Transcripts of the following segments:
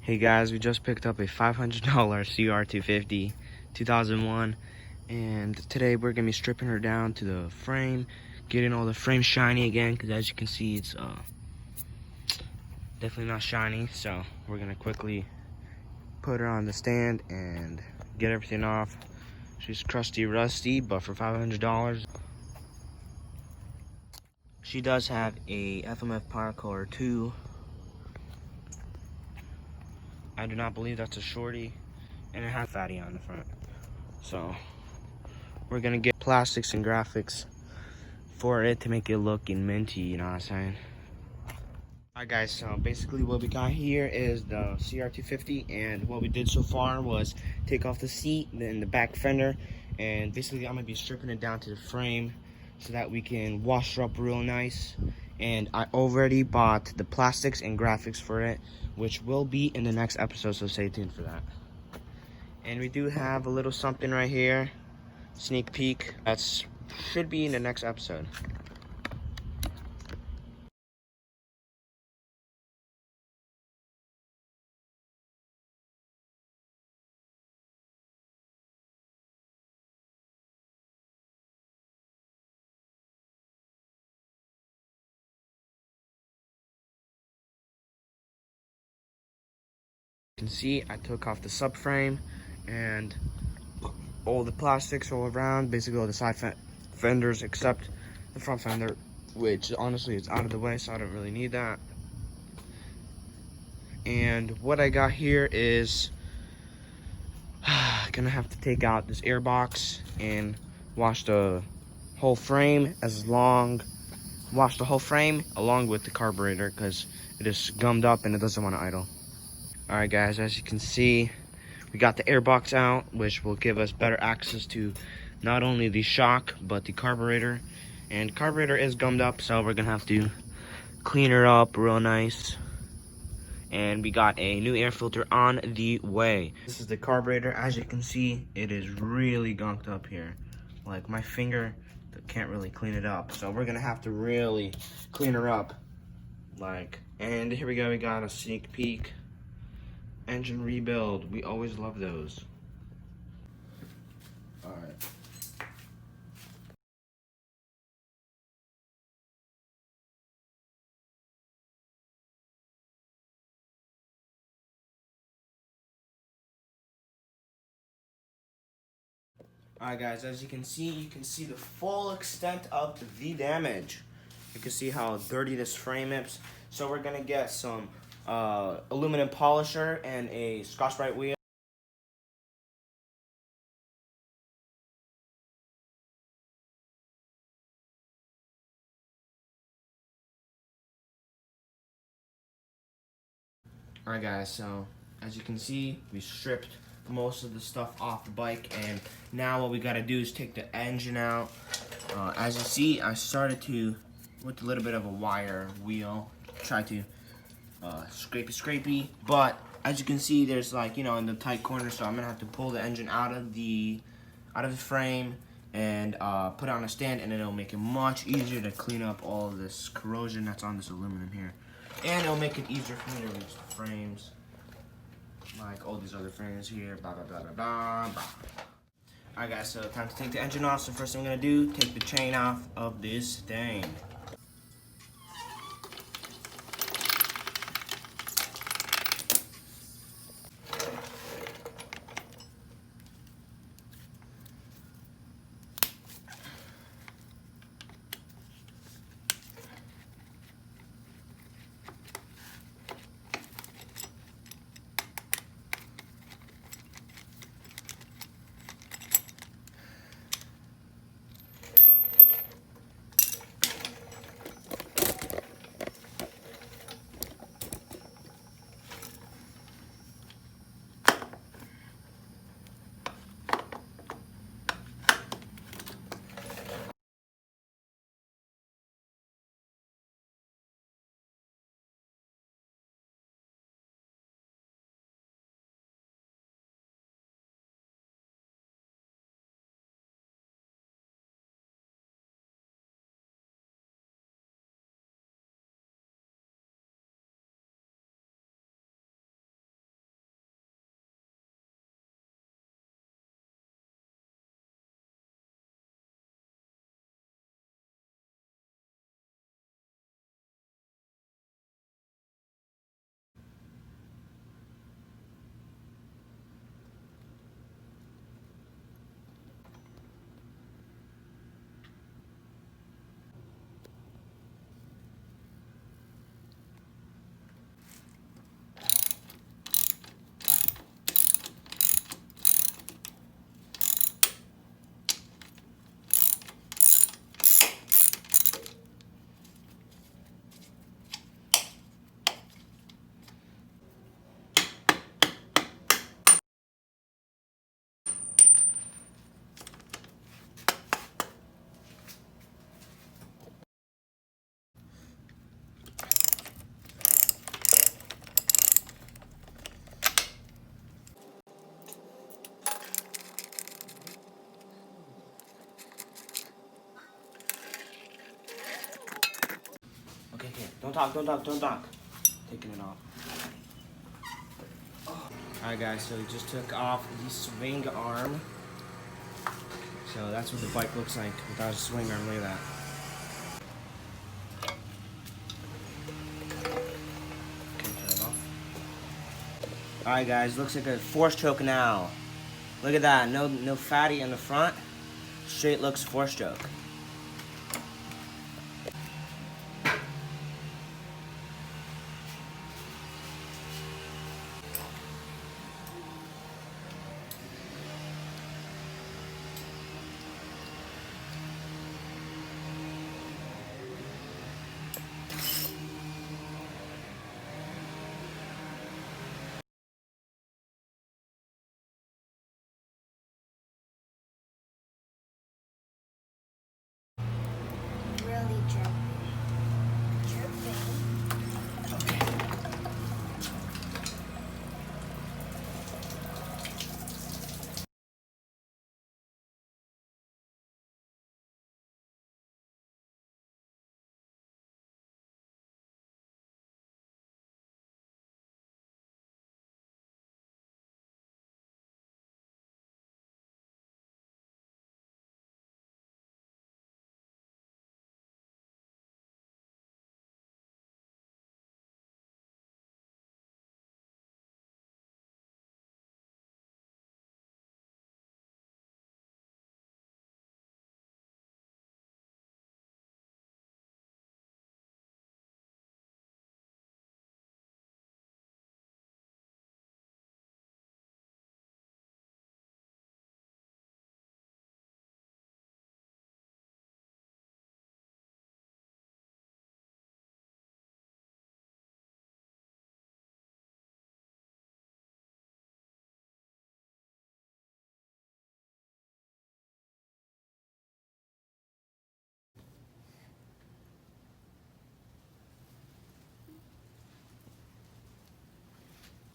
Hey guys, we just picked up a $500 Cr250 2001, and today we're gonna be stripping her down to the frame, getting all the frame shiny again, because as you can see it's definitely not shiny. So we're gonna quickly put her on the stand and get everything off. She's crusty rusty, but for $500 she does have a FMF power color 2. I do not believe that's a shorty, and it has fatty on the front. So we're gonna get plastics and graphics for it to make it look in minty, you know what I'm saying? Alright guys, so basically what we got here is the Cr250, and what we did so far was take off the seat, then the back fender, and basically I'm gonna be stripping it down to the frame so that we can wash her up real nice. And I already bought the plastics and graphics for it, which will be in the next episode, so stay tuned for that. And we do have a little something right here, sneak peek, that's should be in the next episode. You can see I took off the subframe and all the plastics all around, basically all the side fenders except the front fender, which honestly is out of the way, so I don't really need that. And what I got here is gonna have to take out this air box and wash the whole frame along with the carburetor, because it is gummed up and it doesn't want to idle. Alright guys, as you can see, we got the air box out, which will give us better access to not only the shock but the carburetor. And carburetor is gummed up, so we're gonna have to clean her up real nice. And we got a new air filter on the way. This is the carburetor. As you can see, it is really gunked up here. Like my finger can't really clean it up, so we're gonna have to really clean her up. And here we go, we got a sneak peek. Engine rebuild, we always love those. Alright. Alright guys, as you can see the full extent of the damage. You can see how dirty this frame is. So we're gonna get some aluminum polisher and a Scotch-Brite wheel. Alright guys, so as you can see, we stripped most of the stuff off the bike, and now what we gotta do is take the engine out. As you see, I started to, with a little bit of a wire wheel, try to scrapey, but as you can see, there's in the tight corner, so I'm gonna have to pull the engine out of the frame and put it on a stand, and then it'll make it much easier to clean up all of this corrosion that's on this aluminum here. And it'll make it easier for me to reach the frames, like all these other frames here, blah, blah, blah, blah, blah, blah. Alright guys, so time to take the engine off. So first thing I'm gonna do, take the chain off of this thing. talk, don't talk, don't talk. Taking it off. Alright guys, so we just took off the swing arm. So that's what the bike looks like without a swing arm. Look at that. Okay, turn it off. Alright guys, looks like a 4-stroke now. Look at that, no fatty in the front. Straight looks 4-stroke. Really dripping.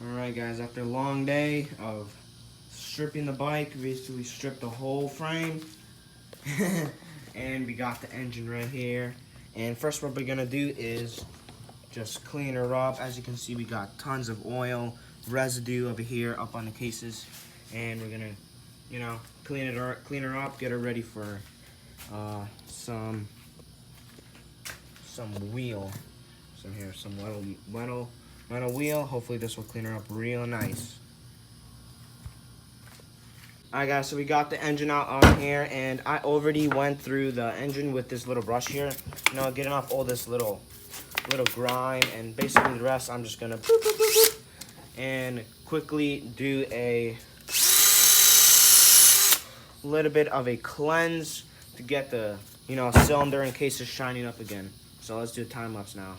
Alright guys, after a long day of stripping the bike, we basically stripped the whole frame. And we got the engine right here. And first what we're gonna do is just clean her up. As you can see, we got tons of oil, residue over here up on the cases. And we're gonna, you know, clean her up, get her ready for some wheel. Some metal wheel. Hopefully this will clean her up real nice. Alright guys, so we got the engine out on here, and I already went through the engine with this little brush here. You know, getting off all this little grime, and basically the rest I'm just gonna boop, boop, boop, boop, and quickly do a little bit of a cleanse to get the, you know, cylinder and cases shining up again. So let's do a time lapse now.